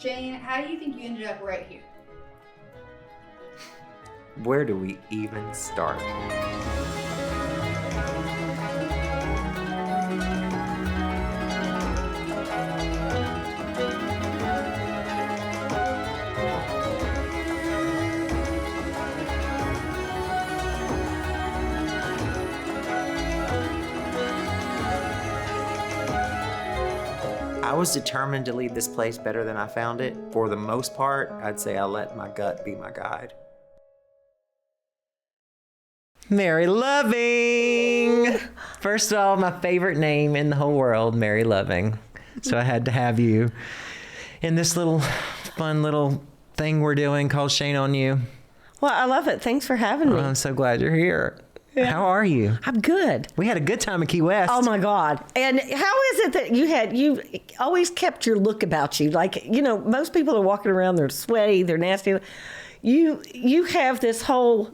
Shane, how do you think you ended up right here? Where do we even start? I was determined to leave this place better than I found it. For the most part, I'd say I let my gut be my guide. Mary Loving! First of all, my favorite name in the whole world, Mary Loving. So I had to have you in this little fun little thing we're doing called Shane on You. Well, I love it. Thanks for having me. I'm so glad you're here. Yeah. How are you? I'm good. We had a good time in Key West. Oh my God. And how is it that you always kept your look about you? Like, most people are walking around, they're sweaty, they're nasty. You have this whole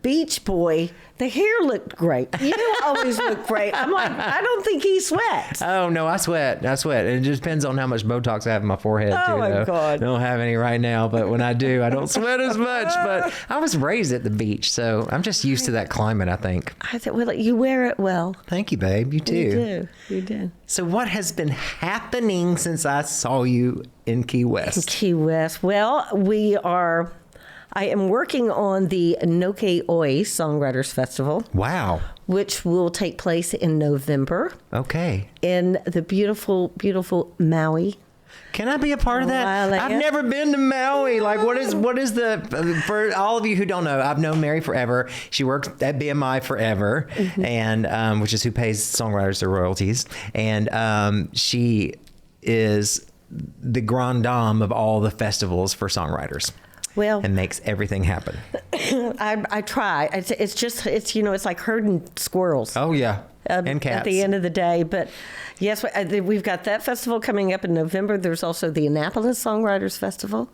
beach boy. The hair looked great. You always look great. I'm like, I don't think he sweats. Oh, no, I sweat. It just depends on how much Botox I have in my forehead, too. Oh, my God. I don't have any right now, but when I do, I don't sweat as much. But I was raised at the beach, so I'm just used to that climate, I think. I thought, well, you wear it well. Thank you, babe. You too. You do. So what has been happening since I saw you in Key West? In Key West. Well, I am working on the Noke Oi Songwriters Festival. Wow. Which will take place in November. Okay. In the beautiful, beautiful Maui. Can I be a part of that? I've never been to Maui. Like, what is for all of you who don't know, I've known Mary forever. She works at BMI forever, and which is who pays songwriters their royalties. And she is the grande dame of all the festivals for songwriters. Well, and makes everything happen. I try. It's like herding squirrels. Oh yeah, and cats at the end of the day. But yes, we've got that festival coming up in November. There's also the Annapolis Songwriters Festival,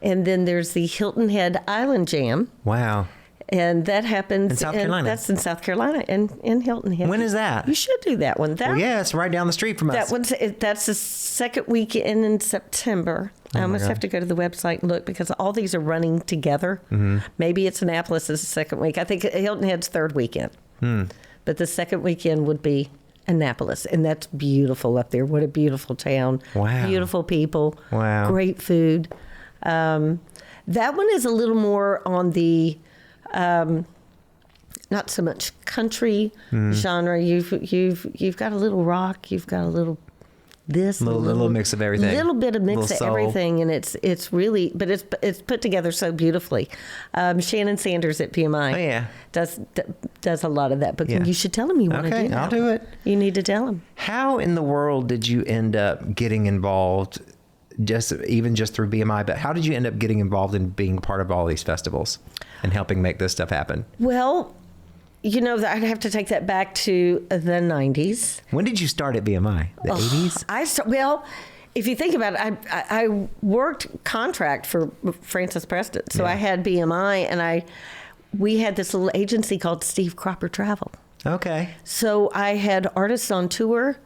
and then there's the Hilton Head Island Jam. Wow. And that happens in South Carolina. That's in South Carolina, in Hilton Head. When is that? You should do that one. It's right down the street from us. That's the second weekend in September. I almost have to go to the website and look because all these are running together. Mm-hmm. Maybe it's Annapolis is the second week. I think Hilton Head's third weekend. But the second weekend would be Annapolis, and that's beautiful up there. What a beautiful town. Wow. Beautiful people. Wow. Great food. That one is a little more on the not so much country genre. You've got a little rock. You've got a little this, little mix of everything. A little bit of mix of soul. Everything, and it's really, but it's put together so beautifully. Shannon Sanders at PMI, does a lot of that. But you should tell him you want to do that. I'll do it. You need to tell him. How in the world did you end up getting involved? Even just through BMI, but how did you end up getting involved in being part of all these festivals and helping make this stuff happen? Well, I'd have to take that back to the 90s. When did you start at BMI? The 80s? Well, if you think about it, I worked contract for Francis Preston, so I had BMI, and we had this little agency called Steve Cropper Travel. Okay. So I had artists on tour.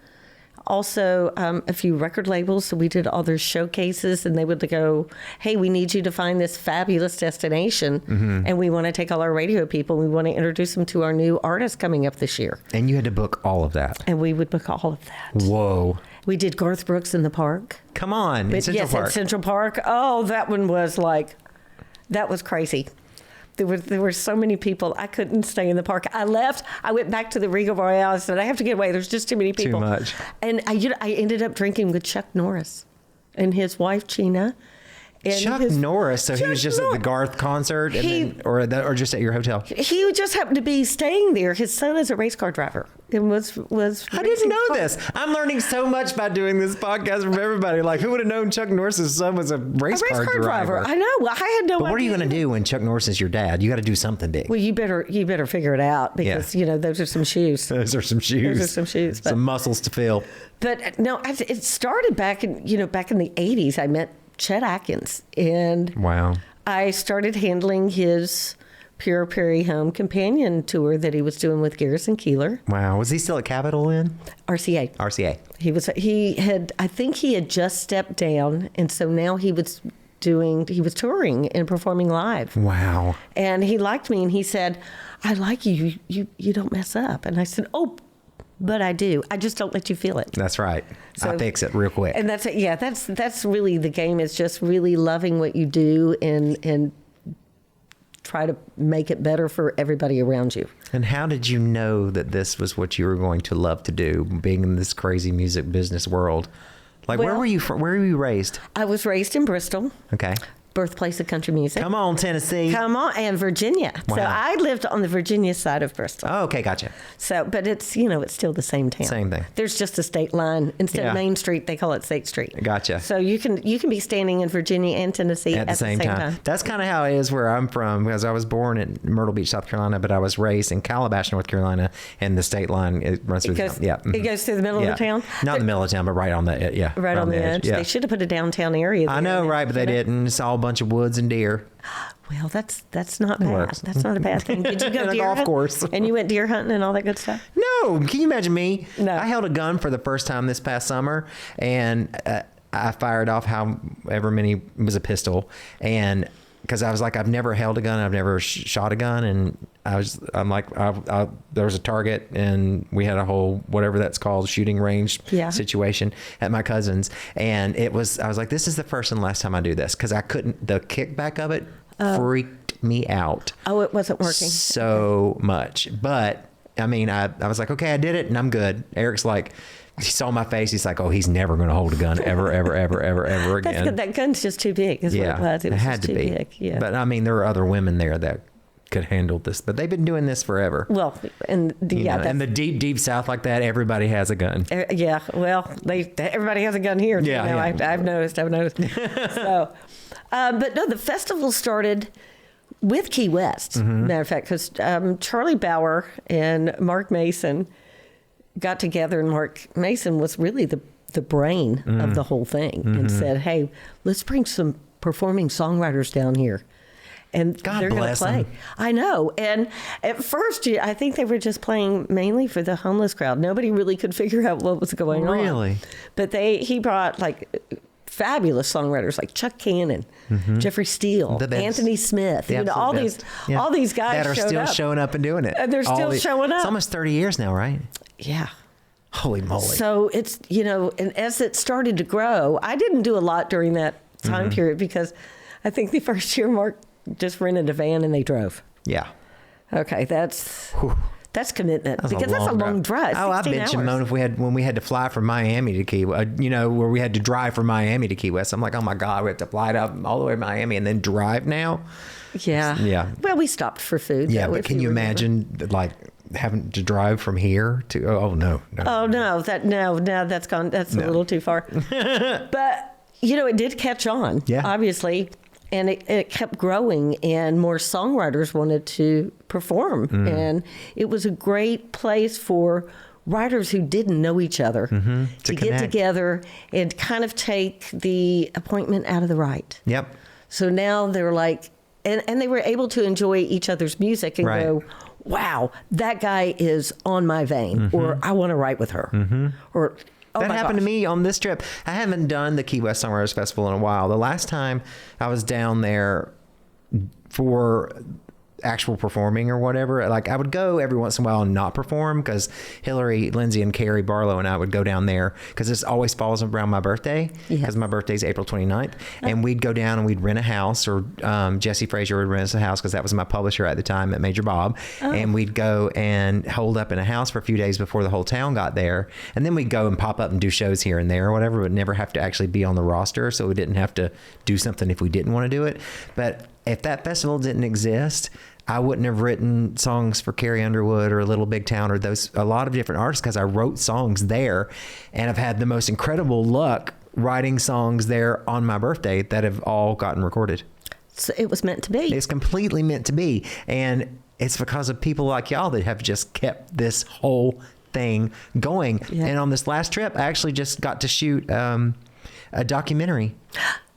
Also, a few record labels. So we did all their showcases, and they would go, hey, we need you to find this fabulous destination. And we want to take all our radio people. We want to introduce them to our new artists coming up this year. And you had to book all of that. And we would book all of that. Whoa. We did Garth Brooks in the park. Come on. In Central Park. At Central Park. Oh, that one was that was crazy. There were so many people. I couldn't stay in the park. I left. I went back to the Regal Royale. I said, I have to get away. There's just too many people. Too much. And I ended up drinking with Chuck Norris and his wife, Gina. And Chuck Norris. So he was just at the Garth concert or just at your hotel? He just happened to be staying there. His son is a race car driver. And was I didn't know this. I'm learning so much by doing this podcast from everybody. Like, who would have known Chuck Norris's son was a race car driver? I know. Well, I had no idea. But what are you going to do when Chuck Norris is your dad? You got to do something big. Well, you better figure it out because those are some shoes. Those are some shoes. Some muscles to fill. But no, it started back in the 80s. I met Chet Atkins, and wow, I started handling his Pure Prairie Home companion tour that he was doing with Garrison Keillor. Wow. Was he still at Capitol then? RCA. RCA. I think he had just stepped down, and so now he was touring and performing live. Wow. And he liked me, and he said, I like you. You don't mess up. And I said, oh, but I do. I just don't let you feel it. That's right. So, I fix it real quick. And that's it. Yeah, that's really the game, is just really loving what you do and try to make it better for everybody around you. And how did you know that this was what you were going to love to do, being in this crazy music business world? Like, where were you from? Where were you raised? I was raised in Bristol. Okay. Birthplace of country music. Come on, Tennessee. Come on, and Virginia. Wow. So I lived on the Virginia side of Bristol. Oh, okay, gotcha. So, but it's, it's still the same town. Same thing. There's just a state line. Instead of Main Street, they call it State Street. Gotcha. So you can be standing in Virginia and Tennessee at the same time. That's kind of how it is where I'm from, because I was born in Myrtle Beach, South Carolina, but I was raised in Calabash, North Carolina, and the state line, it runs through the town. Yeah. It goes through the middle of the town? Not in the middle of town, but right on the Right on the edge. Yeah. They should have put a downtown area there. I know, right, but they didn't. It's all a bunch of woods and deer. Well, that's not bad. That's not a bad thing. Did you go And a deer golf hunting? course. And you went deer hunting and all that good stuff? No, can you imagine me? No. I held a gun for the first time this past summer, and I fired off however many, it was a pistol, and because I was like, I've never held a gun, I've never shot a gun, and I'm like, there was a target, and we had a whole, whatever that's called, shooting range situation at my cousin's, and I was like, this is the first and last time I do this, because the kickback of it freaked me out. Oh, it wasn't working so much, but I mean, I was like, okay, I did it, and I'm good. Eric's like, he saw my face. He's like, oh, he's never going to hold a gun ever again. That gun's just too big, is what it was. It was had just to too be. big. Yeah. But I mean, there were other women there that could handle this, but they've been doing this forever. Well, and in the deep South like that, everybody has a gun. Yeah, well, everybody has a gun here. Yeah, I've noticed. So, but no, the festival started with Key West. Matter of fact, because Charlie Bauer and Mark Mason got together, and Mark Mason was really the brain of the whole thing, and said, hey, let's bring some performing songwriters down here. And God they're going to play. them. I know. And at first, I think they were just playing mainly for the homeless crowd. Nobody really could figure out what was going on. Really? But he brought fabulous songwriters like Chuck Cannon, Jeffrey Steele, Anthony Smith. All these guys that are still showing up and doing it. And they're still showing up. It's almost 30 years now, right? Yeah. Holy moly. So it's, and as it started to grow, I didn't do a lot during that time period, because I think the first year Mark just rented a van and they drove. Yeah. Okay, that's commitment, because that's a long drive. Oh, I've been to Moan when we had to fly from Miami to Key West, where we had to drive from Miami to Key West. I'm like, oh my God, we have to fly up all the way to Miami and then drive now. Yeah. Yeah. Well, we stopped for food. Yeah, but can you imagine having to drive from here to? Oh no. Oh no, that's gone. That's a little too far. But it did catch on. Yeah. Obviously. And it kept growing, and more songwriters wanted to perform. And it was a great place for writers who didn't know each other to get together and kind of take the appointment out of the right. Yep. So now they're like, and they were able to enjoy each other's music and go, wow, that guy is on my vein, or I want to write with her, or... That happened to me on this trip. I haven't done the Key West Songwriters Festival in a while. The last time I was down there for actual performing or whatever, I would go every once in a while and not perform, because Hillary, Lindsay, and Carrie Barlow and I would go down there, because this always falls around my birthday, because my birthday is April 29th. And we'd go down and we'd rent a house, or Jesse Frazier would rent us a house, because that was my publisher at the time at Major Bob. And we'd go and hold up in a house for a few days before the whole town got there. And then we'd go and pop up and do shows here and there or whatever, but never have to actually be on the roster. So we didn't have to do something if we didn't want to do it. But if that festival didn't exist, I wouldn't have written songs for Carrie Underwood or Little Big Town or a lot of different artists, because I wrote songs there, and I've had the most incredible luck writing songs there on my birthday that have all gotten recorded. So it was meant to be. It's completely meant to be. And it's because of people like y'all that have just kept this whole thing going. Yeah. And on this last trip, I actually just got to shoot a documentary.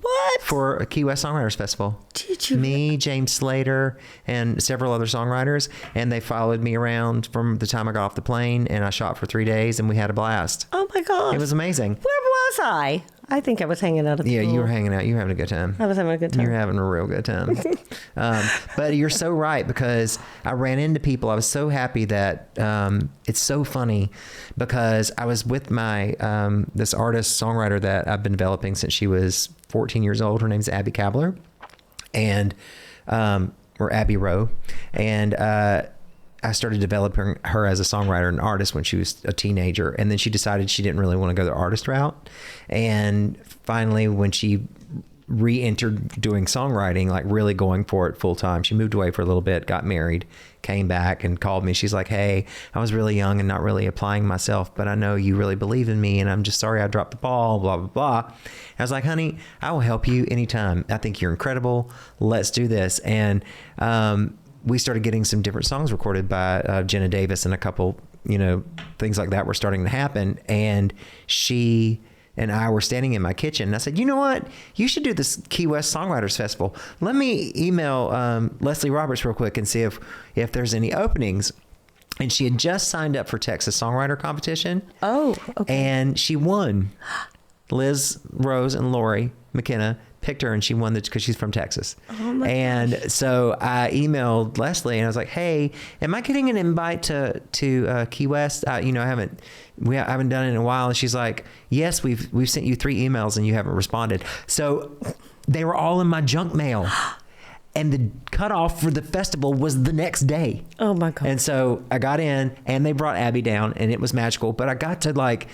What? For a Key West Songwriters Festival. Gee Did you? Me, James Slater, and several other songwriters, and they followed me around from the time I got off the plane, and I shot for 3 days, and we had a blast. Oh my gosh. It was amazing. Where was I? I think I was hanging out at the Yeah, pool. you were hanging out. You were having a good time. I was having a good time. You're having a real good time. But you're so right, because I ran into people. I was so happy that it's so funny, because I was with my this artist songwriter that I've been developing since she was 14 years old. Her name's Abby Kabler, and or Abby Rowe, and I started developing her as a songwriter and artist when she was a teenager. And then she decided she didn't really want to go the artist route. And finally, when she re-entered doing songwriting, like really going for it full time, she moved away for a little bit, got married, came back and called me. She's like, hey, I was really young and not really applying myself, but I know you really believe in me, and I'm just sorry I dropped the ball, blah, blah, blah. I was like, honey, I will help you anytime. I think you're incredible. Let's do this. And, we started getting some different songs recorded by Jenna Davis, and a couple, things like that were starting to happen. And she and I were standing in my kitchen, and I said, you know what? You should do this Key West Songwriters Festival. Let me email Leslie Roberts real quick and see if there's any openings. And she had just signed up for Texas Songwriter Competition. Oh, okay. And she won. Liz Rose and Lori McKenna picked her, and she won because she's from Texas. Oh my gosh. So I emailed Leslie, and I was like, hey, am I getting an invite to Key West? I haven't done it in a while. And she's like, yes, we've sent you 3 emails and you haven't responded. So they were all in my junk mail. And the cutoff for the festival was the next day. Oh my God. And so I got in, and they brought Abby down, and it was magical. But I got to like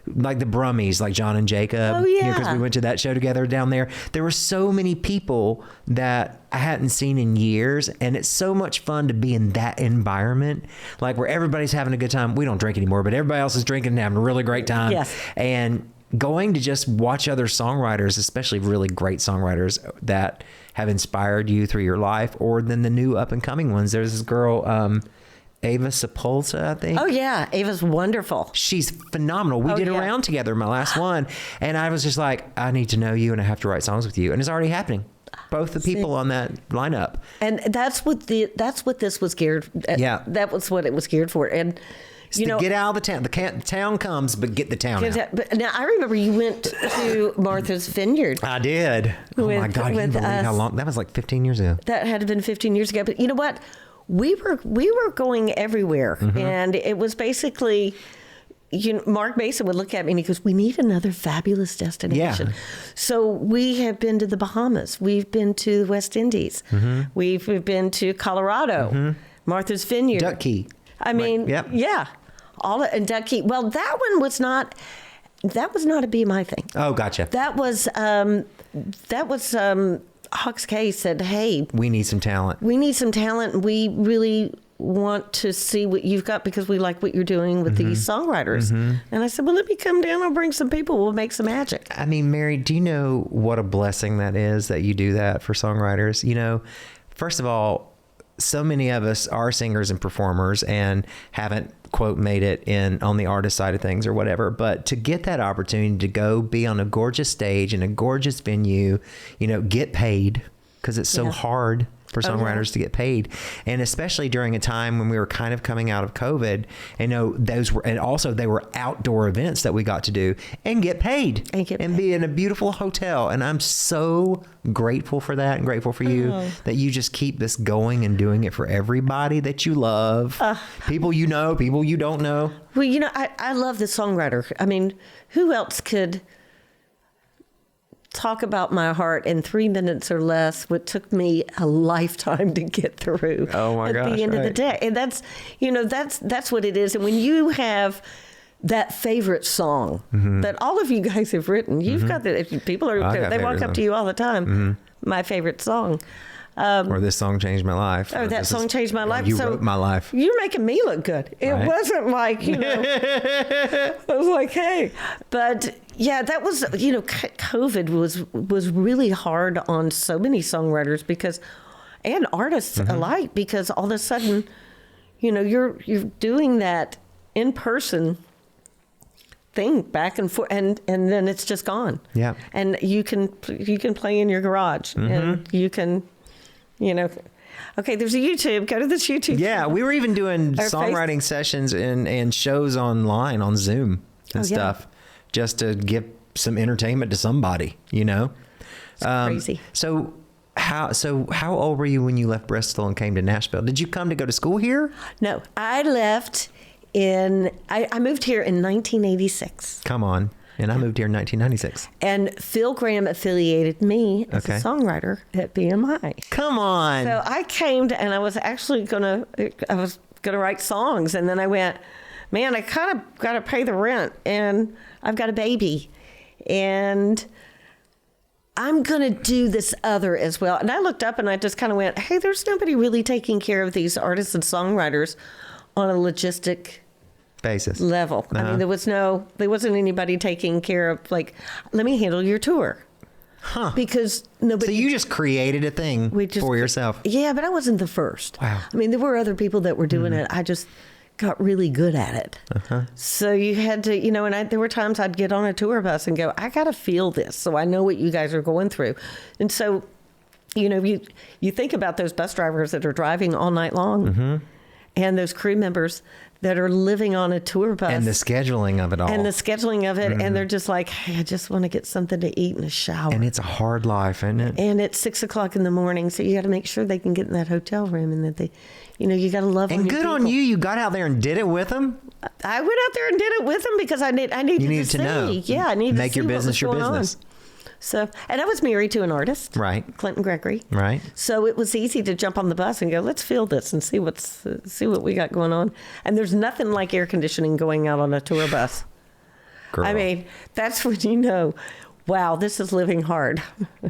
the Brummies, like John and Jacob. Oh yeah. Because we went to that show together down there. There were so many people that I hadn't seen in years. And it's so much fun to be in that environment, like where everybody's having a good time. We don't drink anymore, but everybody else is drinking and having a really great time. Yes. And going to just watch other songwriters, especially really great songwriters that have inspired you through your life, or then the new up and coming ones. There's this girl, Ava Sepulta, I think. Oh yeah, Ava's wonderful. She's phenomenal. We did a round together, my last one, and I was just like, I need to know you, and I have to write songs with you, and it's already happening. Both the people on that lineup, and that's what this was geared. Yeah, that was what it was geared for, and. Get out of the town. The town comes, but get the town out. But now I remember you went to Martha's Vineyard. I did. Oh my God! Can you believe how long? That was like 15 years ago. That had been 15 years ago. But you know what? We were going everywhere, and it was basically. Mark Mason would look at me and he goes, we need another fabulous destination. Yeah. So we have been to the Bahamas. We've been to the West Indies. We've been to Colorado, Martha's Vineyard. Duck Key. I mean, yeah. And Duck Key. Well, that one was not a Be My thing. Oh, gotcha. That was Hawks K said, hey. We need some talent. And we really want to see what you've got because we like what you're doing with these songwriters. And I said, well, let me come down. I'll bring some people. We'll make some magic. I mean, Mary, do you know what a blessing that is that you do that for songwriters? First of all, so many of us are singers and performers and haven't, quote, made it on the artist side of things or whatever. But to get that opportunity to go be on a gorgeous stage in a gorgeous venue, get paid, because it's so hard for songwriters to get paid. And especially during a time when we were kind of coming out of COVID, they were outdoor events that we got to do and get paid and be in a beautiful hotel. And I'm so grateful for that and grateful for you that you just keep this going and doing it for everybody that you love. People you know, people you don't know. Well, I love the songwriter. I mean, who else could talk about my heart in 3 minutes or less, what took me a lifetime to get through. Oh my gosh! At the end of the day, and that's what it is. And when you have that favorite song that all of you guys have written, you've got that. People they walk up to you all the time. My favorite song. Or this song changed my life. Or that song changed my life. You wrote my life. You're making me look good. It wasn't like, I was like, hey. But yeah, that was, COVID was really hard on so many songwriters and artists alike, because all of a sudden, you're doing that in person thing back and forth, and then it's just gone. Yeah. And you can play in your garage and you can Okay, there's a YouTube. Go to this YouTube. Yeah, we were even doing Our songwriting sessions and shows online on Zoom and stuff, just to give some entertainment to somebody, It's crazy. So how old were you when you left Bristol and came to Nashville? Did you come to go to school here? No, I left I moved here in 1986. Come on. And I moved here in 1996. And Phil Graham affiliated me as a songwriter at BMI. Come on. So I came and I was actually gonna write songs, and then I went, man, I kind of got to pay the rent, and I've got a baby, and I'm gonna do this other as well. And I looked up and I just kind of went, hey, there's nobody really taking care of these artists and songwriters on a logistic basis level. I mean, there wasn't anybody taking care of, like, let me handle your tour. Huh. Because nobody. So you just created a thing for yourself. Yeah, but I wasn't the first. Wow. I mean, there were other people that were doing it. I just got really good at it. So you had to, and there were times I'd get on a tour bus and go, I got to feel this so I know what you guys are going through. And so, you think about those bus drivers that are driving all night long and those crew members that are living on a tour bus. And the scheduling of it all. And they're just like, hey, I just want to get something to eat and a shower. And it's a hard life, isn't it? And it's 6:00 in the morning, so you got to make sure they can get in that hotel room, and that they, you got to love on and your good people. on you. You got out there and did it with them. I went out there and did it with them because I needed to know. Yeah, I needed Make to see your business what was your going business. on. So, and I was married to an artist, Right? Clinton Gregory, Right. So it was easy to jump on the bus and go, let's feel this and see what we got going on. And there's nothing like air conditioning going out on a tour bus. Girl. I mean, that's when you know, wow, this is living hard.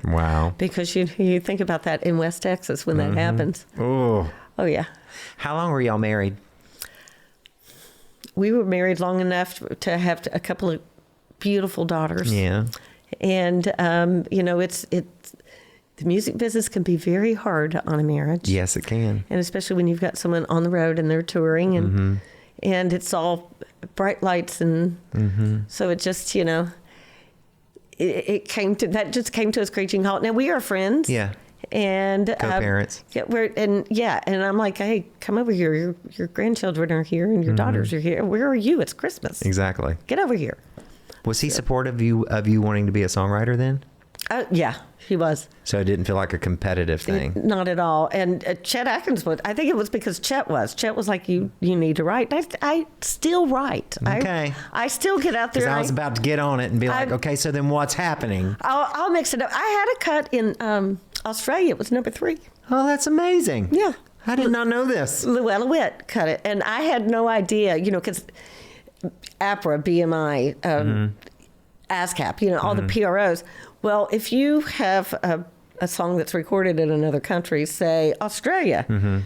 Wow. Because you think about that in West Texas when that happens. Oh yeah. How long were y'all married? We were married long enough to have a couple of beautiful daughters. Yeah. And, it's the music business can be very hard on a marriage. Yes, it can. And especially when you've got someone on the road and they're touring and it's all bright lights. And so it just, it came to a screeching halt. Now we are friends. Yeah. And co-parents. And I'm like, hey, come over here. Your grandchildren are here and your daughters are here. Where are you? It's Christmas. Exactly. Get over here. Was he supportive of you wanting to be a songwriter then? Yeah, he was. So it didn't feel like a competitive thing. Not at all. And Chet Atkins would. I think it was because Chet was. Chet was like, you need to write. I still write. Okay. I still get out there. Because I was about to get on it and be like, okay, so then what's happening? I'll mix it up. I had a cut in Australia. It was number 3. Oh, that's amazing. Yeah. I did not know this. Luella Witt cut it. And I had no idea, because APRA, BMI, ASCAP, all the PROs. Well, if you have a song that's recorded in another country, say Australia,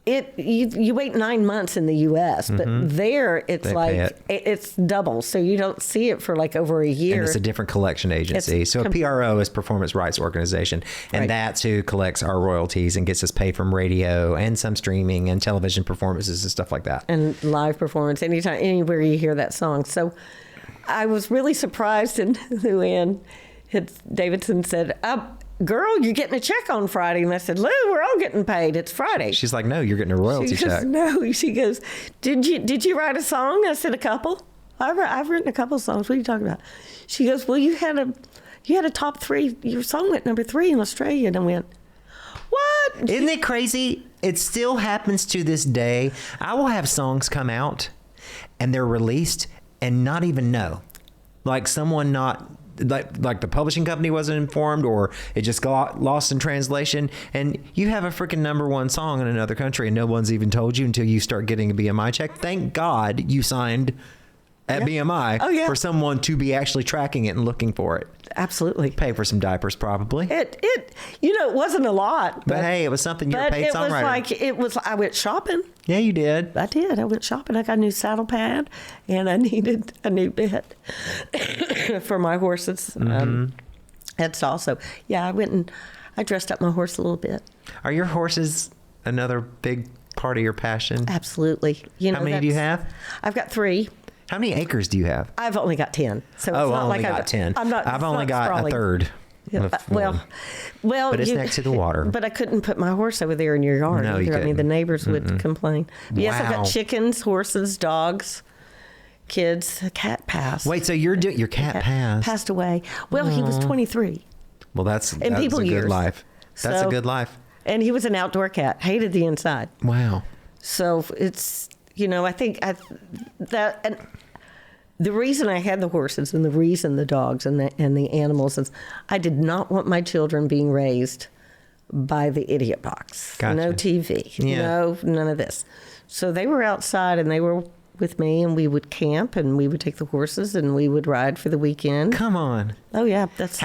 you wait 9 months in the U.S., but there it's it's double, so you don't see it for like over a year. And it's a different collection agency. So a PRO is Performance Rights Organization, and that's who collects our royalties and gets us paid from radio and some streaming and television performances and stuff like that. And live performance, anywhere you hear that song. So I was really surprised, and Luann Davidson said, girl, you're getting a check on Friday. And I said, Lou, we're all getting paid. It's Friday. She's like, no, you're getting a royalty check. No. She goes, did you write a song? I said, a couple. I've written a couple songs. What are you talking about? She goes, well, you had a top 3. Your song went number 3 in Australia. And I went, what? Isn't it crazy? It still happens to this day. I will have songs come out and they're released and not even know. Like someone not... Like the publishing company wasn't informed, or it just got lost in translation, and you have a freaking number 1 song in another country and no one's even told you until you start getting a BMI check. Thank God you signed at BMI for someone to be actually tracking it and looking for it. Absolutely. Pay for some diapers probably. It wasn't a lot. But hey, it was something. You're a paid songwriter. I went shopping. Yeah, you did. I did. I went shopping. I got a new saddle pad, and I needed a new bit for my horses. That's also, I went and I dressed up my horse a little bit. Are your horses another big part of your passion? Absolutely. How many do you have? I've got 3. How many acres do you have? I've only got 10. So it's I've not only like got 10. I've only got sprawling. a third. Well, but it's next to the water. But I couldn't put my horse over there in your yard. No, you either. I mean, the couldn't. neighbors would complain. But yes, I've Wow. got chickens, horses, dogs, kids. A cat passed. Wait, so your cat passed? Passed away. Well, he was 23. Well, that's In a people good years. life. That's So- a good life. And he was an outdoor cat. Hated the inside. Wow. So it's, I think that, and the reason I had the horses and the reason the dogs and the animals is I did not want my children being raised by the idiot box. Gotcha. No TV. Yeah. No, none of this. So they were outside and they were with me, and we would camp and we would take the horses and we would ride for the weekend. Come on. Oh yeah, that's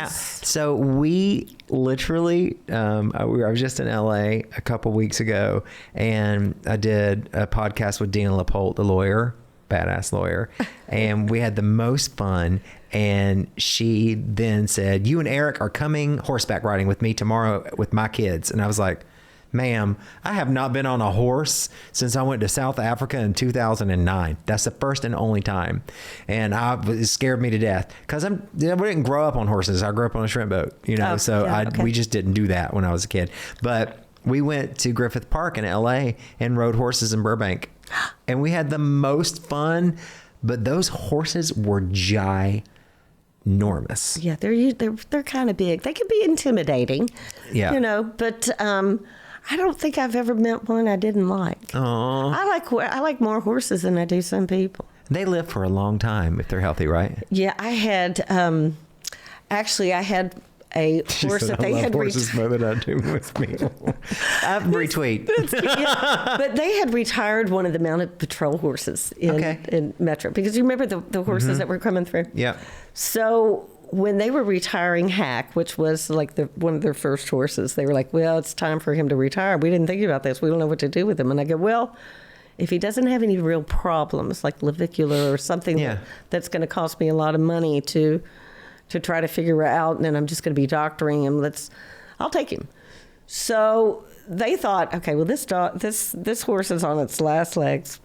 So we literally, I was just in LA a couple weeks ago, and I did a podcast with Dina LaPolte, the lawyer, badass lawyer, and we had the most fun. And she then said, "You and Eric are coming horseback riding with me tomorrow with my kids." And I was like, "Ma'am, I have not been on a horse since I went to South Africa in 2009. That's the first and only time." And it scared me to death because we didn't grow up on horses. I grew up on a shrimp boat, we just didn't do that when I was a kid. But we went to Griffith Park in LA and rode horses in Burbank, and we had the most fun. But those horses were ginormous. Yeah, they're kind of big. They can be intimidating. Yeah. But I don't think I've ever met one I didn't like. Aww. I like more horses than I do some people. They live for a long time if they're healthy, right? Yeah, I had I had a horse that they had horses more than I do with people. I retweet. but they had retired one of the mounted patrol horses in Metro, because you remember the horses that were coming through. Yeah. So when they were retiring Hack, which was like one of their first horses, they were like, "Well, it's time for him to retire. We didn't think about this. We don't know what to do with him." And I go, "Well, if he doesn't have any real problems like clavicular or something that's going to cost me a lot of money to try to figure out, and then I'm just going to be doctoring him, I'll take him." So they thought, okay, well, this horse is on its last legs.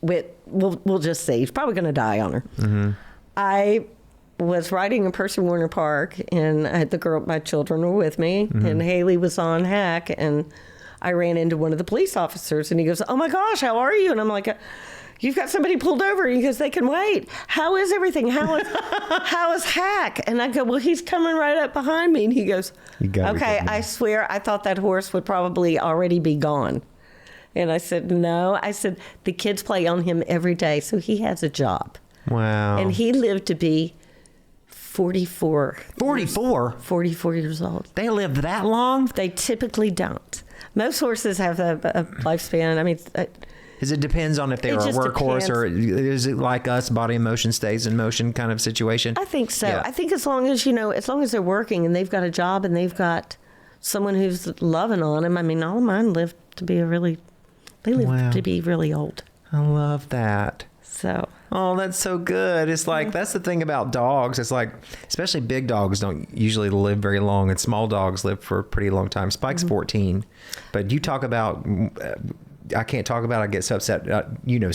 We'll just see. He's probably going to die on her. Mm-hmm. I was riding in Percy Warner Park, and my children were with me, and Haley was on Hack, and I ran into one of the police officers, and he goes, "Oh my gosh, how are you?" And I'm like, "You've got somebody pulled over." And he goes, "They can wait. How is everything? How is Hack?" And I go, "Well, he's coming right up behind me." And he goes, "Okay, I swear I thought that horse would probably already be gone." And I said, "No." I said, "The kids play on him every day, so he has a job." Wow. And he lived to be 44. 44? 44 years old. They live that long? They typically don't. Most horses have a lifespan. I mean, It depends on if they were a workhorse or is it like us, body in motion stays in motion kind of situation? I think so. Yeah. I think as long as they're working and they've got a job and they've got someone who's loving on them. I mean, all of mine live to be to be really old. I love that. So. Oh, that's so good. It's like, that's the thing about dogs. It's like, especially big dogs don't usually live very long, and small dogs live for a pretty long time. Spike's 14. But you talk about, I can't talk about it. I get so upset.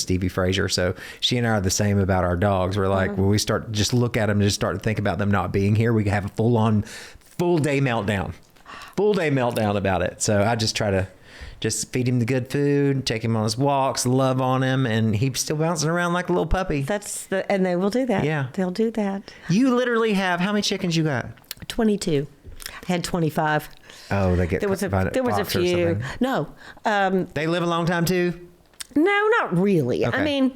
Stevie Frazier. So she and I are the same about our dogs. We're like, when we start just look at them and just start to think about them not being here, we have a full day meltdown about it. So I just try to just feed him the good food, take him on his walks, love on him, and he's still bouncing around like a little puppy. And they will do that. Yeah. They'll do that. You literally have, how many chickens you got? 22. I had 25. Oh, they get There was a few. No. They live a long time too? No, not really. Okay. I mean,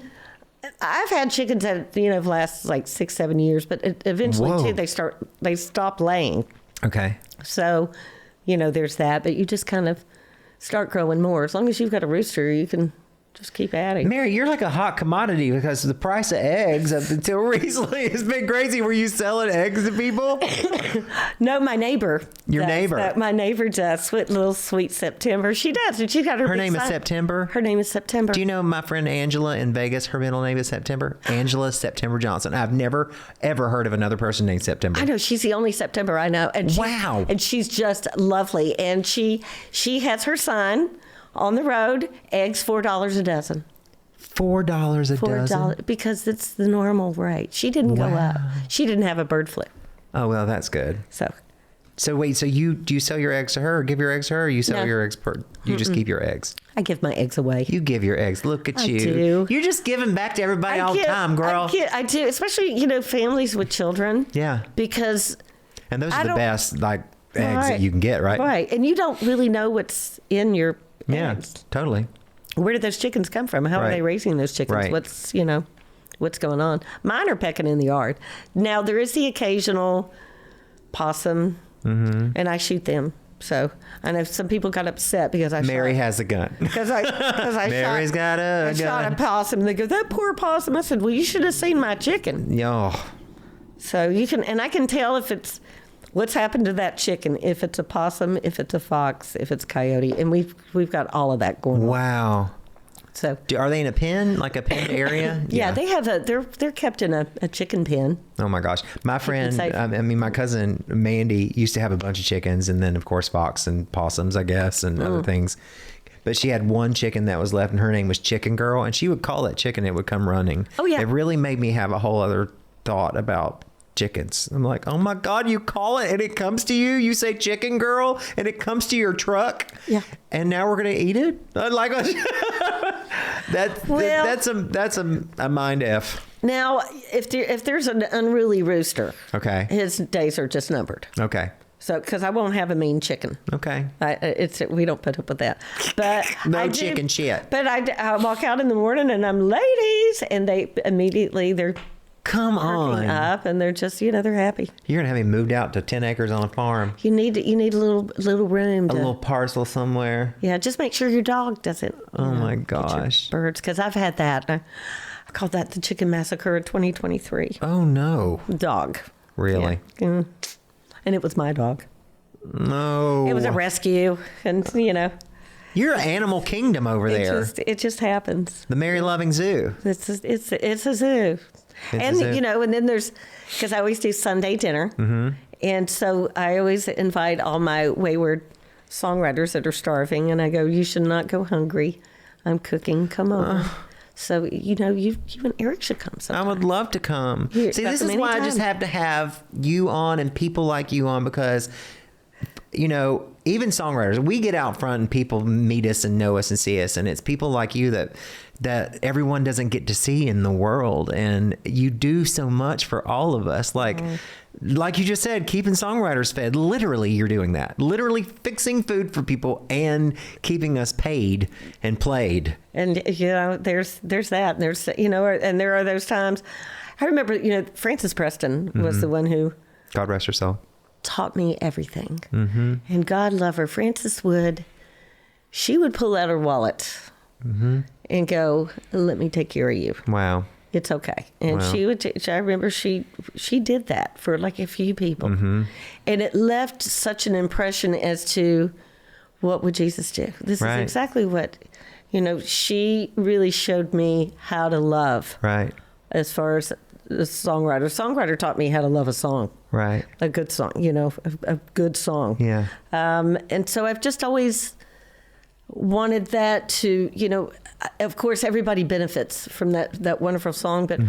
I've had chickens that have lasted like 6-7 years, but eventually too they stop laying. Okay. So, there's that, but you just kind of start growing more. As long as you've got a rooster, you can just keep adding. Mary, you're like a hot commodity because the price of eggs up until recently has been crazy. Were you selling eggs to people? No, my neighbor. Your neighbor? My neighbor does. Little sweet September. She does. And she's got her name is September? Her name is September. Do you know my friend Angela in Vegas? Her middle name is September. Angela September Johnson. I've never, ever heard of another person named September. I know. She's the only September I know. And wow. And she's just lovely. And she has her sign on the road, eggs $4 a dozen. $4 a dozen? Because it's the normal rate. She didn't go up. She didn't have a bird flu. Oh, well, that's good. So wait, do you sell your eggs to her or give your eggs to her, or you sell your eggs you just keep your eggs? I give my eggs away. You give your eggs. Look at you. Do. You're just giving back to everybody all the time, girl. I do, especially, families with children. Yeah. Because and those are the best eggs that you can get, right? Right. And you don't really know what's in your eggs. Yeah, totally. Where did those chickens come from? How are they raising those chickens? Right. What's going on? Mine are pecking in the yard. Now, there is the occasional possum, and I shoot them. So I know some people got upset because Mary has a gun. Because I Mary's got a gun. shot a possum. They go, that poor possum. I said, well, you should have seen my chicken. Yo. So you can, and I can tell if it's what's happened to that chicken. If it's a possum, if it's a fox, if it's coyote, and we've got all of that going on. Wow. So are they in a pen, like a pen area? Yeah, they have they're kept in a chicken pen. Oh my gosh. My friend, my cousin Mandy used to have a bunch of chickens, and then of course fox and possums, I guess, and other things. But she had one chicken that was left, and her name was Chicken Girl, and she would call that chicken, it would come running. Oh yeah. It really made me have a whole other thought about chickens. I'm like, oh my God, you call it and it comes to you. You say Chicken Girl and it comes to your truck. Yeah. And now we're gonna eat it. Like that's a mind f. Now, if there's an unruly rooster, okay, his days are just numbered. Okay. So, because I won't have a mean chicken. Okay. We don't put up with that. But no chicken shit. But I walk out in the morning and I'm ladies, and they immediately they're. Come on. Up, and they're just, they're happy. You're gonna have me moved out to 10 acres on a farm. You need a little room. A little parcel somewhere. Yeah, just make sure your dog doesn't. Oh my gosh. Birds, because I've had that. I called that the chicken massacre of 2023. Oh no. Dog. Really? Yeah. And it was my dog. No. It was a rescue, and You're animal kingdom over there. It just happens. The Mary Loving Zoo. It's a zoo. And then there's, because I always do Sunday dinner, and so I always invite all my wayward songwriters that are starving, and I go, you should not go hungry. I'm cooking. Come over. So you and Eric should come sometime. I would love to come. See, this is why I just have to have you on and people like you on, because even songwriters, we get out front and people meet us and know us and see us, and it's people like you that everyone doesn't get to see in the world, and you do so much for all of us. Like you just said, keeping songwriters fed. Literally, you're doing that. Literally fixing food for people and keeping us paid and played. And there's that. And there's and there are those times. I remember Frances Preston was the one who, God rest her soul, taught me everything. And God love her. Frances she would pull out her wallet and go, let me take care of you. Wow. It's okay. And I remember she did that for like a few people. And it left such an impression as to what would Jesus do? This is exactly what, she really showed me how to love. Right. As far as the songwriter. Songwriter taught me how to love a song. Right. A good song, a good song. Yeah. And so I've just always wanted that to, of course, everybody benefits from that wonderful song, but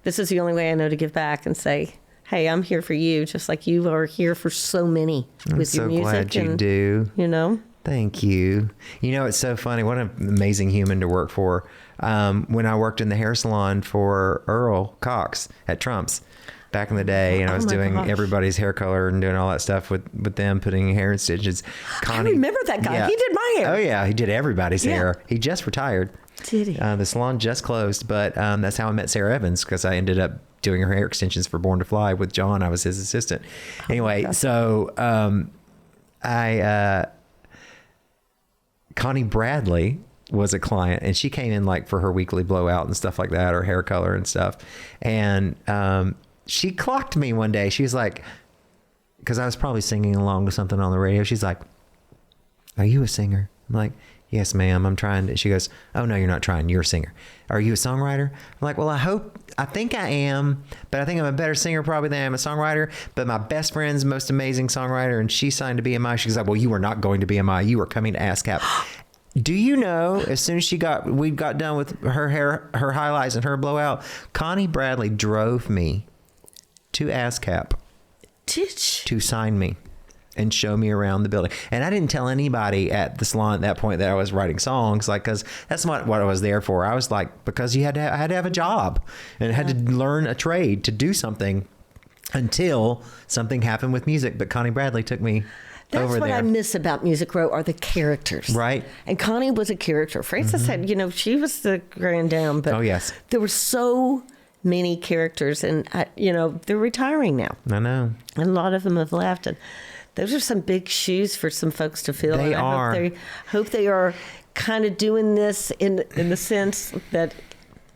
this is the only way I know to give back and say, hey, I'm here for you, just like you are here for so many with your music. I'm so glad you do. Thank you. It's so funny. What an amazing human to work for. When I worked in the hair salon for Earl Cox at Trump's back in the day, and I was doing everybody's hair color and doing all that stuff with them, putting hair in stitches. I remember that guy. Yeah. He did my hair. Oh yeah, he did everybody's hair. He just retired. Did he? The salon just closed, but that's how I met Sarah Evans, because I ended up doing her hair extensions for Born to Fly with John. I was his assistant. Anyway, so Connie Bradley was a client, and she came in like for her weekly blowout and stuff like that, or hair color and stuff. And she clocked me one day. She was like, because I was probably singing along to something on the radio. She's like, are you a singer? I'm like, yes, ma'am, I'm trying to. She goes, oh, no, you're not trying. You're a singer. Are you a songwriter? I'm like, well, I think I am, but I think I'm a better singer probably than I am a songwriter. But my best friend's most amazing songwriter, and she signed to BMI. She's like, well, you were not going to BMI. You were coming to ASCAP. Do you know, as soon as we got done with her hair, her highlights and her blowout, Connie Bradley drove me to ASCAP to sign me and show me around the building. And I didn't tell anybody at the salon at that point that I was writing songs, like, because that's not what I was there for. I was like, because I had to have a job and had to learn a trade to do something until something happened with music. But Connie Bradley took me That's over what there. I miss about Music Row are the characters. Right. And Connie was a character. Frances had, she was the grand dame, but Oh, yes. there were so many characters, and, they're retiring now. I know. And a lot of them have left, and those are some big shoes for some folks to fill. They and are. I hope they are kind of doing this in the sense that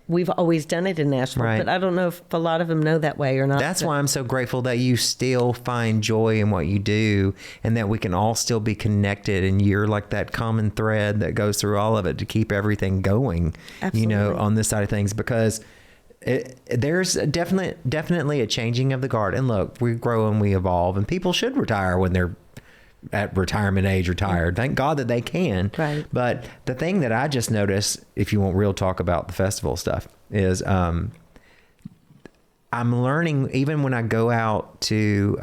we've always done it in Nashville. Right. But I don't know if a lot of them know that way or not. That's why I'm so grateful that you still find joy in what you do, and that we can all still be connected, and you're like that common thread that goes through all of it to keep everything going, Absolutely. on this side of things, because there's definitely a changing of the guard. And look, we grow and we evolve, and people should retire when they're at retirement age, retired. Thank God that they can. Right. But the thing that I just noticed, if you want real talk about the festival stuff, is I'm learning, even when I go out to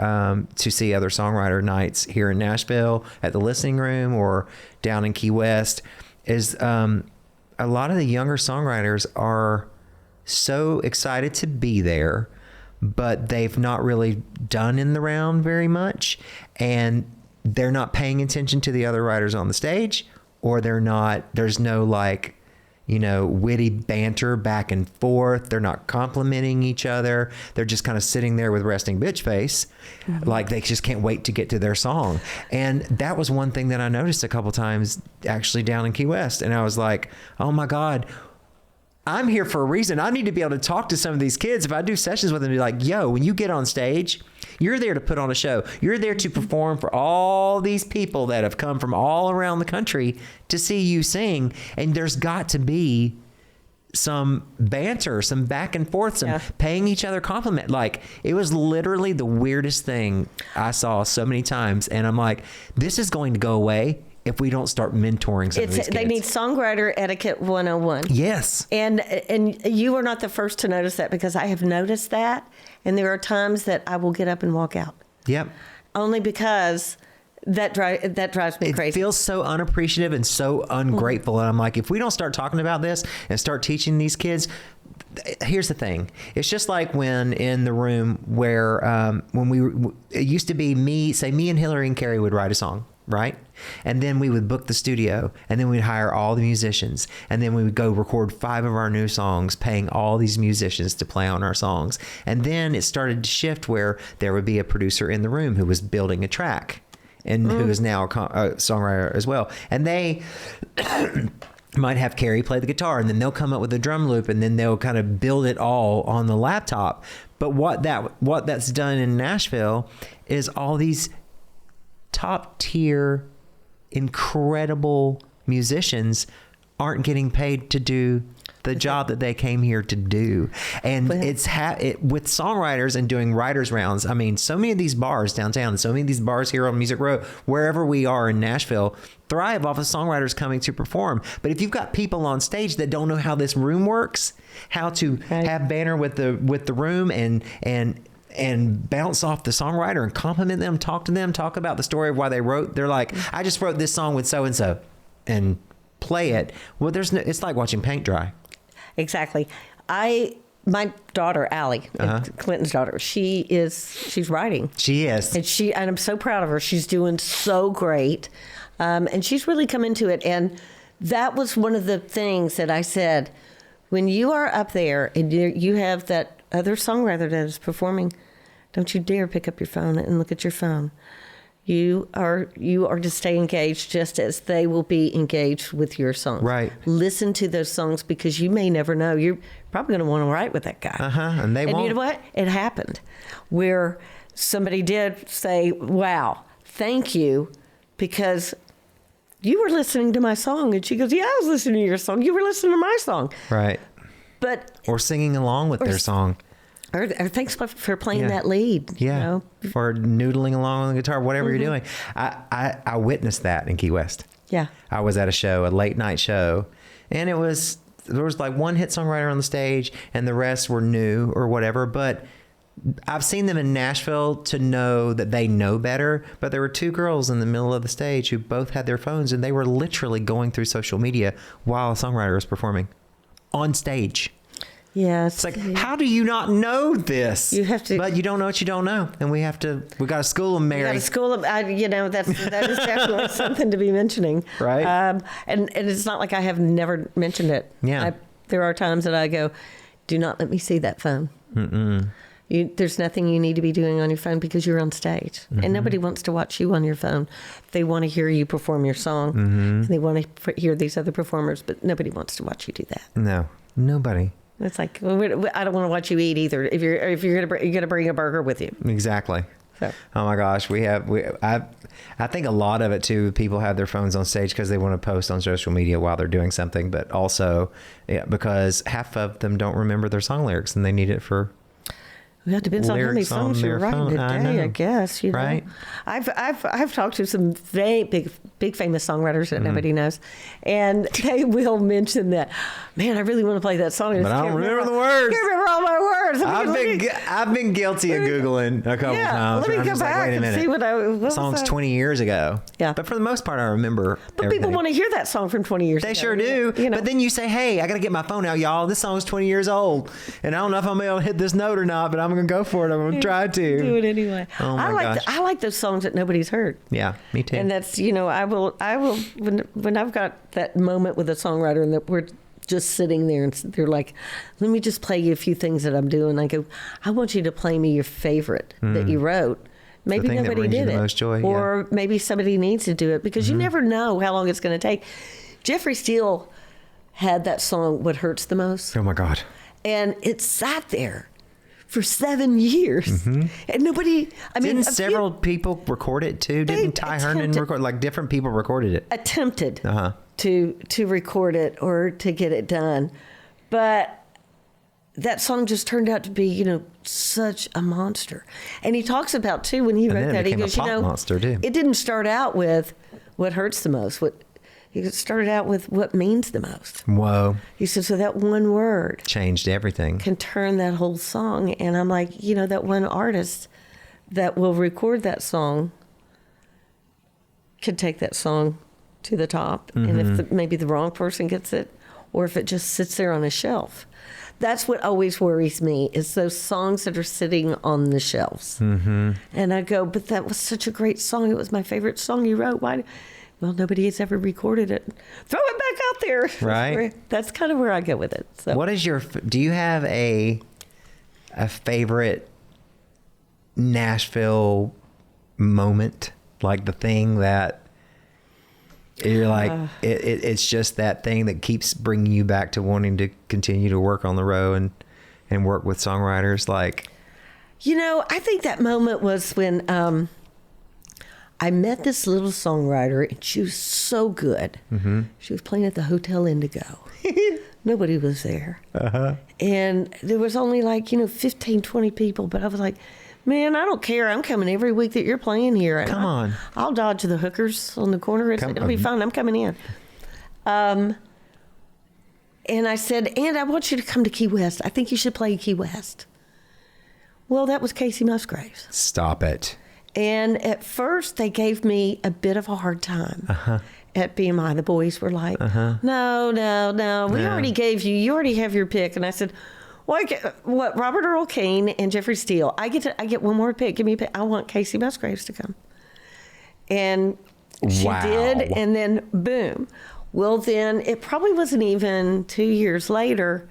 see other songwriter nights here in Nashville at the Listening Room or down in Key West, is a lot of the younger songwriters are so excited to be there, but they've not really done in the round very much, and they're not paying attention to the other writers on the stage, or there's no witty banter back and forth. They're not complimenting each other. They're just kind of sitting there with resting bitch face, like they just can't wait to get to their song. And that was one thing that I noticed a couple times actually down in Key West. And I was like, oh my God, I'm here for a reason. I need to be able to talk to some of these kids. If I do sessions with them, be like, yo, when you get on stage, you're there to put on a show. You're there to perform for all these people that have come from all around the country to see you sing. And there's got to be some banter, some back and forth, some paying each other compliment. Like, it was literally the weirdest thing I saw so many times. And I'm like, this is going to go away if we don't start mentoring some of these kids. They need Songwriter Etiquette 101. Yes. And you are not the first to notice that, because I have noticed that. And there are times that I will get up and walk out. Yep. Only because that drives me crazy. It feels so unappreciative and so ungrateful. And I'm like, if we don't start talking about this and start teaching these kids, here's the thing. It's just like when in the room where it used to be me and Hillary and Carrie would write a song. Right? And then we would book the studio, and then we'd hire all the musicians, and then we would go record 5 of our new songs, paying all these musicians to play on our songs. And then it started to shift where there would be a producer in the room who was building a track, and who is now a songwriter as well. And they might have Carrie play the guitar, and then they'll come up with a drum loop, and then they'll kind of build it all on the laptop. But what that's done in Nashville is all these top tier, incredible musicians aren't getting paid to do the job that they came here to do. And with songwriters and doing writers rounds. I mean, so many of these bars downtown, so many of these bars here on Music Row, wherever we are in Nashville, thrive off of songwriters coming to perform. But if you've got people on stage that don't know how this room works, how to have banter with the room and bounce off the songwriter and compliment them, talk to them, talk about the story of why they wrote. They're like, I just wrote this song with so-and-so, and play it. Well, it's like watching paint dry. Exactly. My daughter, Allie, Clinton's daughter, she's writing. She is. And I'm so proud of her. She's doing so great. And she's really come into it. And that was one of the things that I said, when you are up there and you have that other songwriter that is performing, don't you dare pick up your phone and look at your phone. You are to stay engaged just as they will be engaged with your song. Right. Listen to those songs, because you may never know. You're probably going to want to write with that guy. And they won't. And you know what? It happened where somebody did say, wow, thank you, because you were listening to my song. And she goes, yeah, I was listening to your song. You were listening to my song. Right. Or singing along with their song. Or thanks for playing that lead. Yeah. You know? Or noodling along on the guitar, whatever you're doing. I witnessed that in Key West. Yeah. I was at a late night show, and there was like one hit songwriter on the stage, and the rest were new or whatever. But I've seen them in Nashville to know that they know better, but there were two girls in the middle of the stage who both had their phones, and they were literally going through social media while a songwriter was performing on stage. Yeah. It's like, how do you not know this? You have to. But you don't know what you don't know. And we got to school them, Mary. We got to school them. that is definitely something to be mentioning. Right. And it's not like I have never mentioned it. Yeah. There are times that I go, do not let me see that phone. Mm-mm. There's nothing you need to be doing on your phone because you're on stage. Mm-hmm. And nobody wants to watch you on your phone. They want to hear you perform your song. Mm-hmm. And they want to hear these other performers, but nobody wants to watch you do that. No, nobody. It's like, well, I don't want to watch you eat either. If you're gonna bring a burger with you. Exactly. So. Oh my gosh, I think a lot of it too. People have their phones on stage because they want to post on social media while they're doing something, but also because half of them don't remember their song lyrics and they need it for. Well, it depends on how many songs you're writing today, I guess. You know? Right. I've talked to some very big famous songwriters that nobody knows, and they will mention that. Man, I really want to play that song, but I don't remember the words. Can't remember all my words. I've been guilty of Googling a couple times. Let me go back and see what the song's 20 years ago. Yeah, but for the most part, I remember. But everything. People want to hear that song from 20 years ago. They sure do. You know? But then you say, "Hey, I got to get my phone out, y'all. This song's 20 years old, and I don't know if I'm able to hit this note or not, but I'm gonna go for it. I'm gonna try to do it anyway." Oh my gosh. I like those songs that nobody's heard. Yeah, me too. And that's I will when I've got that moment with a songwriter and that we're just sitting there and they're like, let me just play you a few things that I'm doing. I go, I want you to play me your favorite that you wrote. Maybe nobody did it. Most joy, or maybe somebody needs to do it because you never know how long it's going to take. Jeffrey Steele had that song, What Hurts the Most. Oh my God. And it sat there for 7 years. And nobody, Didn't several people record it too? Didn't Ty Herndon record, like different people recorded it? Attempted to record it or to get it done. But that song just turned out to be, such a monster. And he talks about too, when he wrote that, he goes, monster too. It didn't start out with what hurts the most. He started out with what means the most. Whoa. He said, so that one word changed everything. Can turn that whole song. And I'm like, that one artist that will record that song could take that song to the top. And if maybe the wrong person gets it, or if it just sits there on a shelf. That's what always worries me, is those songs that are sitting on the shelves. And I go, but that was such a great song. It was my favorite song you wrote. Why? Well, nobody has ever recorded it. Throw it back out there. Right. That's kind of where I go with it. So. What is do you have a favorite Nashville moment? Like the thing that you're like, it's just that thing that keeps bringing you back to wanting to continue to work on the road and work with songwriters. Like, I think that moment was when I met this little songwriter, and she was so good. She was playing at the Hotel Indigo. Nobody was there. And there was only 15, 20 people. But I was like, man, I don't care. I'm coming every week that you're playing here. Come on. I'll dodge the hookers on the corner. It'll be fun. I'm coming in. And I said, and I want you to come to Key West. I think you should play Key West. Well, that was Kacey Musgraves. Stop it. And at first, they gave me a bit of a hard time at BMI. The boys were like, no. We already gave you already have your pick. And I said, well, Robert Earl Kane and Jeffrey Steele. I get one more pick. Give me a pick. I want Kacey Musgraves to come. And she did. And then boom. Well, then it probably wasn't even 2 years later.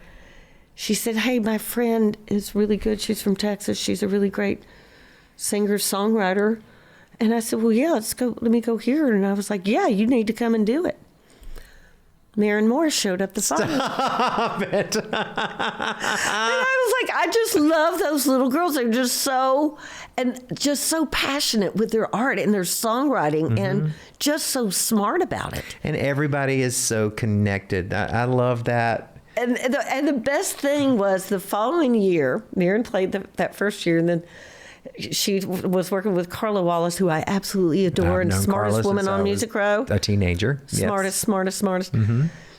She said, hey, my friend is really good. She's from Texas. She's a really great singer-songwriter. And I said, well, yeah, let me go hear her. And I was like, yeah, you need to come and do it. Maren Morris showed up the phone. Stop it. And I was like, I just love those little girls. They're just so passionate with their art and their songwriting and just so smart about it. And everybody is so connected. I love that. And the best thing was the following year, Maren played that first year, and then she was working with Carla Wallace, who I absolutely adore, and smartest woman on Music Row. A teenager. Smartest.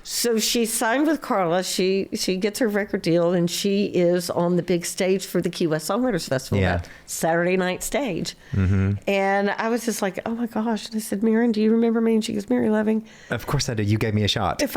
So she signed with Carla. She gets her record deal, and she is on the big stage for the Key West Songwriters Festival, that Saturday night stage. Mm-hmm. And I was just like, oh my gosh. And I said, Maren, do you remember me? And she goes, Mary Loving. Of course I did. You gave me a shot. If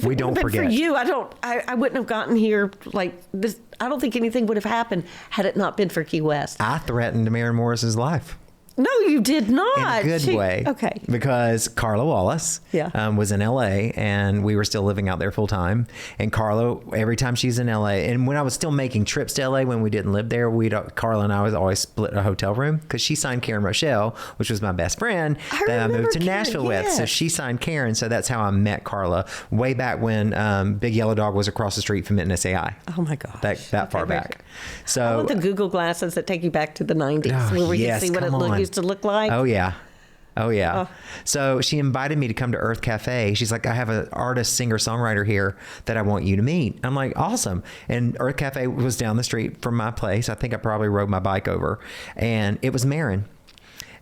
we it don't been forget. for you, I wouldn't have gotten here like this. I don't think anything would have happened had it not been for Key West. I threatened Maren Morris's life. No, you did not. In a good way. Okay. Because Carla Wallace was in LA, and we were still living out there full time. And Carla, every time she's in LA, and when I was still making trips to LA when we didn't live there, Carla and I was always split a hotel room because she signed Karen Rochelle, which was my best friend that I moved to Nashville with. So she signed Karen. So that's how I met Carla way back when Big Yellow Dog was across the street from NSAI. Oh my gosh. That far back. So I want the Google glasses that take you back to the 90s where we can see what it used to look like. Oh yeah. So she invited me to come to Earth Cafe. She's like, I have an artist, singer, songwriter here that I want you to meet. I'm like, awesome. And Earth Cafe was down the street from my place. I think I probably rode my bike over, and it was Maren.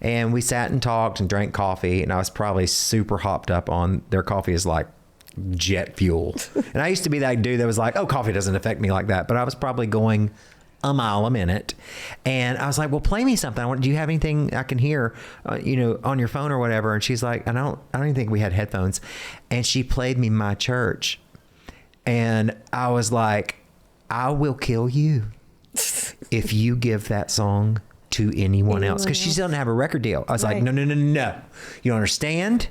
And we sat and talked and drank coffee, and I was probably super hopped up on their coffee is like jet fuel. And I used to be that dude that was like, oh, coffee doesn't affect me like that. But I was probably going a mile a minute. And I was like, well, play me something. Do you have anything I can hear, on your phone or whatever? And she's like, I don't even think we had headphones. And she played me My Church. And I was like, I will kill you if you give that song to anyone else. Because she doesn't have a record deal. I was like, no. You don't understand?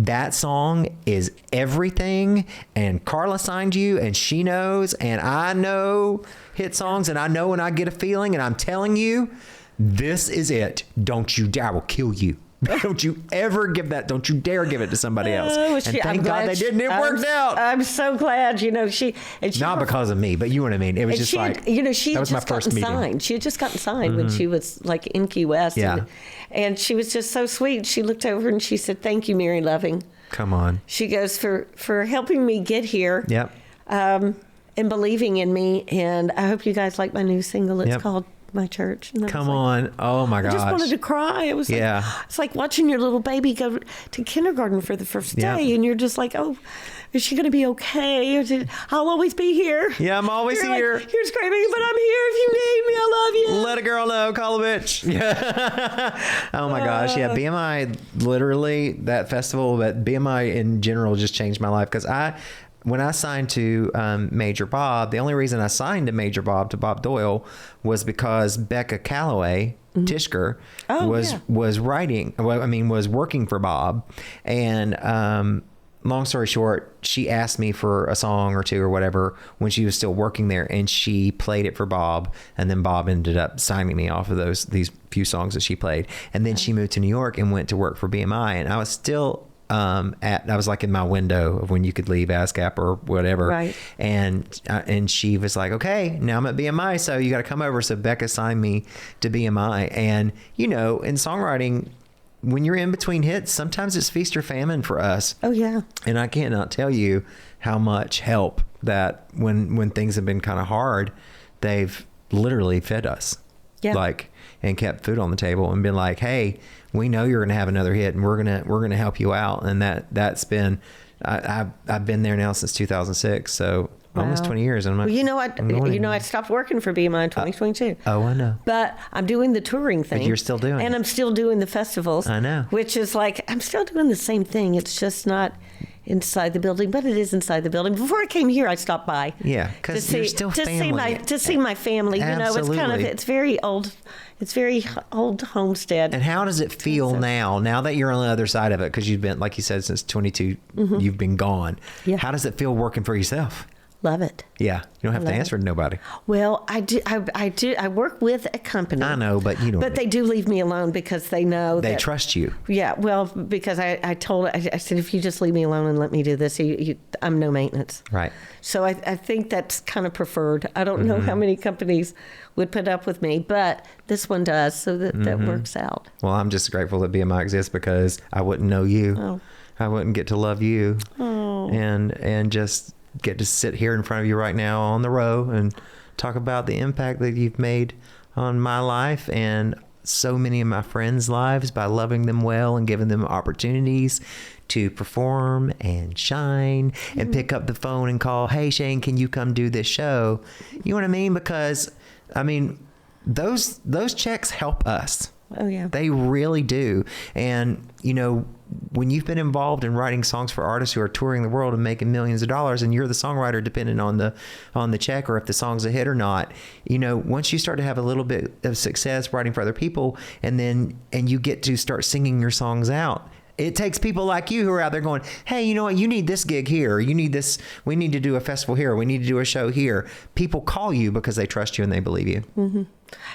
That song is everything, and Carla signed you, and she knows, and I know hit songs, and I know when I get a feeling, and I'm telling you, this is it. Don't you dare, I will kill you. Don't you ever give that, don't you dare give it to somebody else. And thank God they didn't, it worked out. I'm so glad, she not because of me, but you know what I mean? It was just she that was my first meeting. Signed. She had just gotten signed when she was like in Key West. Yeah. And she was just so sweet. She looked over and she said, thank you, Mary Loving. Come on. She goes, for helping me get here. Yep. And believing in me. And I hope you guys like my new single. It's called My Church. Come on. Oh my gosh. I just wanted to cry. It was it's like watching your little baby go to kindergarten for the first day. And you're just like, oh, is she going to be okay? I'll always be here. Yeah, I'm always here. Like, you're screaming, but I'm here if you need me. I love you. Let a girl know. Call a bitch. Yeah. Oh my gosh. Yeah. BMI, literally that festival, but BMI in general just changed my life. Because when I signed to Major Bob, the only reason I signed to Major Bob, to Bob Doyle, was because Becca Calloway, Tishker, was writing. Well, I mean, was working for Bob, and long story short, she asked me for a song or two or whatever when she was still working there, and she played it for Bob, and then Bob ended up signing me off of these few songs that she played, and then she moved to New York and went to work for BMI, and I was still. I was like in my window of when you could leave ASCAP or whatever. Right. And she was like, okay, now I'm at BMI, so you got to come over. So Becca signed me to BMI. And, in songwriting, when you're in between hits, sometimes it's feast or famine for us. Oh, yeah. And I cannot tell you how much help that when things have been kind of hard, they've literally fed us. Yeah. And kept food on the table and been like, hey, we know you're going to have another hit, and we're going to help you out. And that's been, I've been there now since 2006. So almost 20 years. And I stopped working for BMI in 2022. Oh, I know. But I'm doing the touring thing. But you're still doing it. And I'm still doing the festivals. I know. Which is like, I'm still doing the same thing. It's just not inside the building, but it is inside the building. Before I came here, I stopped by. Yeah, because you're still family. To see my family. Absolutely. It's very old. It's very old homestead. And how does it feel now that you're on the other side of it? Because you've been, like you said, since 22, you've been gone. Yeah. How does it feel working for yourself? Love it. Yeah. You don't have to answer to nobody. Well, I do. I work with a company. I know, but you know. But they do leave me alone because they know they trust you. Yeah. Well, because I said, if you just leave me alone and let me do this, I'm no maintenance. Right. So I think that's kind of preferred. I don't know how many companies would put up with me, but this one does. So that works out. Well, I'm just grateful that BMI exists because I wouldn't know you. Oh. I wouldn't get to love you. Oh. And just get to sit here in front of you right now on the row and talk about the impact that you've made on my life and so many of my friends' lives by loving them well and giving them opportunities to perform and shine and pick up the phone and call, hey, Shane, can you come do this show? You know what I mean? Because, I mean, those checks help us. Oh, yeah. They really do. And, you know, when you've been involved in writing songs for artists who are touring the world and making millions of dollars, and you're the songwriter dependent on the check or if the song's a hit or not, you know, once you start to have a little bit of success writing for other people, and you get to start singing your songs out, it takes people like you who are out there going, hey, you know what? You need this gig here. Or you need this. We need to do a festival here. We need to do a show here. People call you because they trust you and they believe you. Mm-hmm.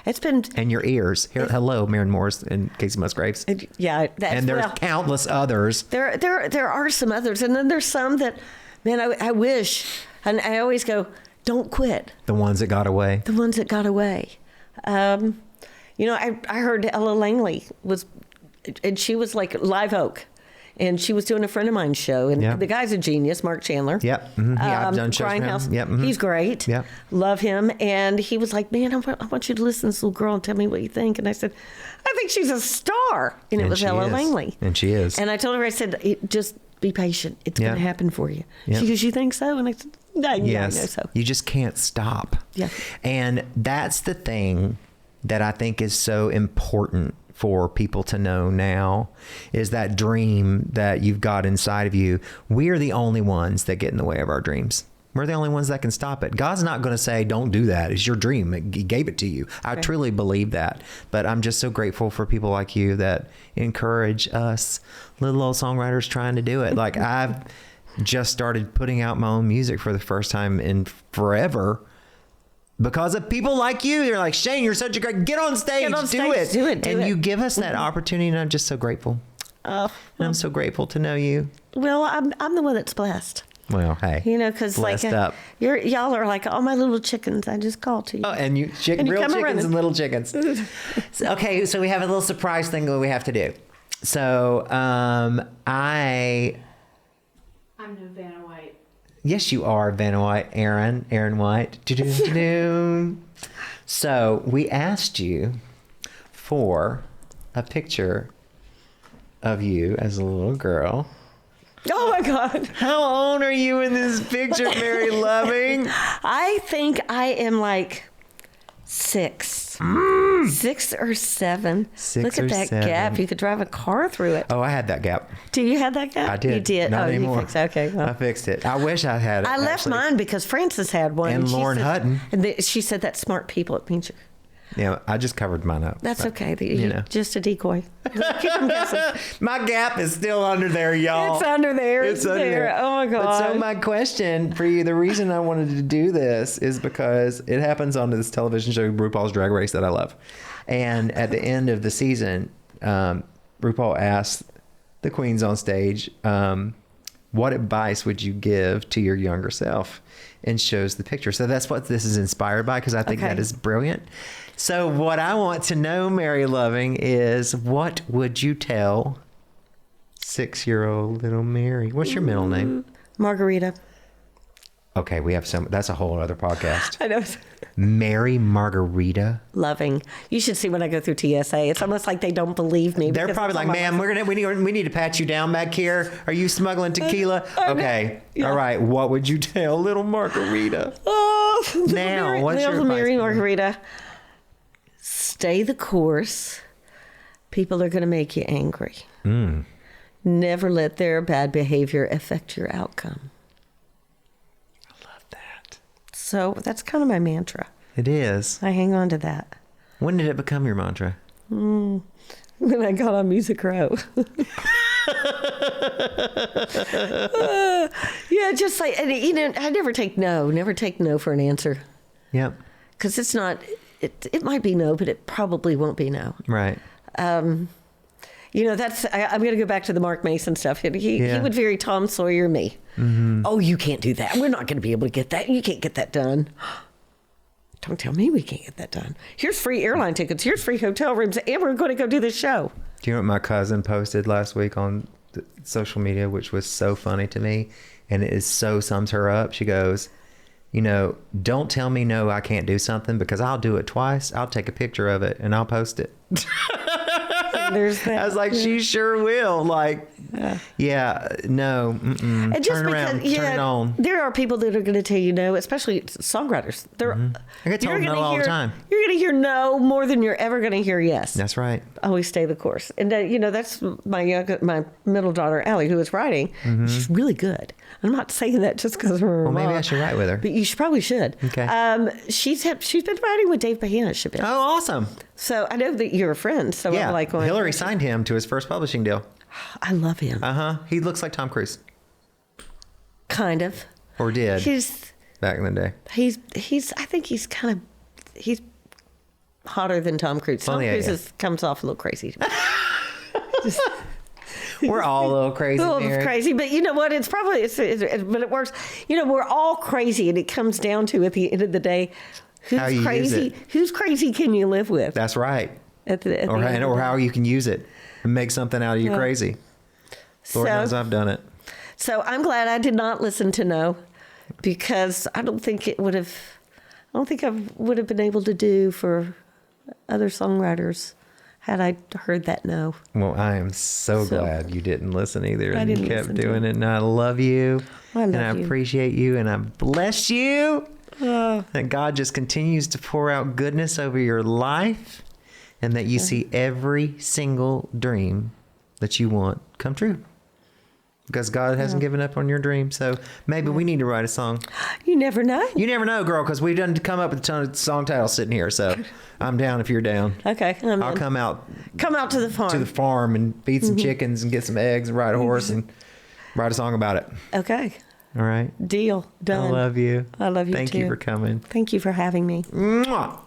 It's been... And your ears. Hello, Maren Morris and Kacey Musgraves. Yeah. And there's countless others. There are some others. And then there's some that, man, I wish. And I always go, don't quit. The ones that got away. The ones that got away. You know, I heard Ella Langley was... And she was like Live Oak, and she was doing a friend of mine's show. And the guy's a genius, Mark Chandler. Yep. Mm-hmm. Yeah, I've done shows for him. Yep. Mm-hmm. He's great. Yep. Love him. And he was like, man, I want you to listen to this little girl and tell me what you think. And I said, I think she's a star. And it was Ella Langley. And she is. And I told her, I said, just be patient. It's going to happen for you. Yep. She goes, you think so? And I said, no, yes. I know so. You just can't stop. Yeah. And that's the thing that I think is so important for people to know now, is that dream that you've got inside of you. We're the only ones that get in the way of our dreams. We're the only ones that can stop it. God's not going to say, don't do that. It's your dream. He gave it to you. I truly believe that. But I'm just so grateful for people like you that encourage us little old songwriters trying to do it. Like, I've just started putting out my own music for the first time in forever, because of people like you. They're like, Shane, you're such a great, get on stage, do it. And you give us that opportunity, and I'm just so grateful. And I'm so grateful to know you. Well, I'm the one that's blessed. Well, hey, you know, because like y'all are like all my little chickens. I just call to you. Oh, and you real chickens and little chickens. Okay, so we have a little surprise thing that we have to do. So I'm no Vanna White. Yes, you are, Vanna White, Aaron White. So we asked you for a picture of you as a little girl. Oh my God. How old are you in this picture, Mary Loving? I think I am like 6. 6 or 7. Look at that gap. You could drive a car through it. Oh, I had that gap. Do you have that gap? I did. You did. Not anymore. You fixed it. Okay. Well. I fixed it. I wish I had it. I left mine because Frances had one. And Lauren Hutton. And she said that smart people at Pincher. Yeah, I just covered mine up. That's okay. You know. Just a decoy. Keep them guessing. My gap is still under there, y'all. It's under there. It's under there. Oh my God. But so my question for you, the reason I wanted to do this is because it happens on this television show, RuPaul's Drag Race, that I love. And at the end of the season, RuPaul asked the queens on stage, what advice would you give to your younger self? And shows the picture. So that's what this is inspired by, because I think that is brilliant. So what I want to know, Mary Loving, is what would you tell 6-year-old little Mary? What's your middle name? Margarita. Okay, we have that's a whole other podcast. I know. Mary Margarita. Loving. You should see when I go through TSA. It's almost like they don't believe me. They're probably like, ma'am, we need to pat you down back here. Are you smuggling tequila? Okay. Yeah. All right. What would you tell little Margarita? Oh, now, what's your advice? Mary Margarita. Stay the course. People are going to make you angry. Never let their bad behavior affect your outcome. So that's kind of my mantra. It is. I hang on to that. When did it become your mantra? When I got on Music Row. Yeah, just like, and you know, I never take no for an answer. Yep. Because it's not, it might be no, but it probably won't be no. Right. You know, I'm going to go back to the Mark Mason stuff. He would very Tom Sawyer me. Mm-hmm. Oh, you can't do that. We're not going to be able to get that. You can't get that done. Don't tell me we can't get that done. Here's free airline tickets. Here's free hotel rooms. And we're going to go do this show. Do you know what my cousin posted last week on social media, which was so funny to me? And it so sums her up. She goes, don't tell me no, I can't do something, because I'll do it twice. I'll take a picture of it and I'll post it. There's that. I was like, she sure will. Like, no. And just turn around, because, turn it on. there are people that are going to tell you no, especially songwriters. I get told no all the time. You're going to hear no more than you're ever going to hear yes. That's right. Always stay the course. And, that's my middle daughter, Allie, who is writing. She's really good. I'm not saying that just because of her mom. Maybe I should write with her. But you probably should. Okay. She's been writing with Dave Bahanish a bit. Oh, awesome. So I know that you're a friend. So yeah. I'm like going, Hillary signed him to his first publishing deal. I love him. He looks like Tom Cruise. Kind of. Or did. He's back in the day. He's I think he's hotter than Tom Cruise. Tom Cruise comes off a little crazy. We're all a little crazy. A little crazy, but you know what? It's probably but it works. We're all crazy, and it comes down to, at the end of the day, who's crazy? Who's crazy can you live with? That's right. Or how you can use it and make something out of you crazy. Lord knows I've done it. So I'm glad I did not listen to no, because I don't think I would have been able to do for other songwriters had I heard that no. Well, I am so glad you didn't listen either, and you kept doing it. And I love you, and I appreciate you, and I bless you. That God just continues to pour out goodness over your life, and that you see every single dream that you want come true. Because God hasn't given up on your dream. So maybe we need to write a song. You never know. You never know, girl, because we've done come up with a ton of song titles sitting here. So I'm down if you're down. Okay. I'll come out. Come out to the farm. To the farm and feed some chickens and get some eggs and ride a horse and write a song about it. Okay. All right. Deal. Done. I love you. I love you too. Thank you for coming. Thank you for having me. Mwah.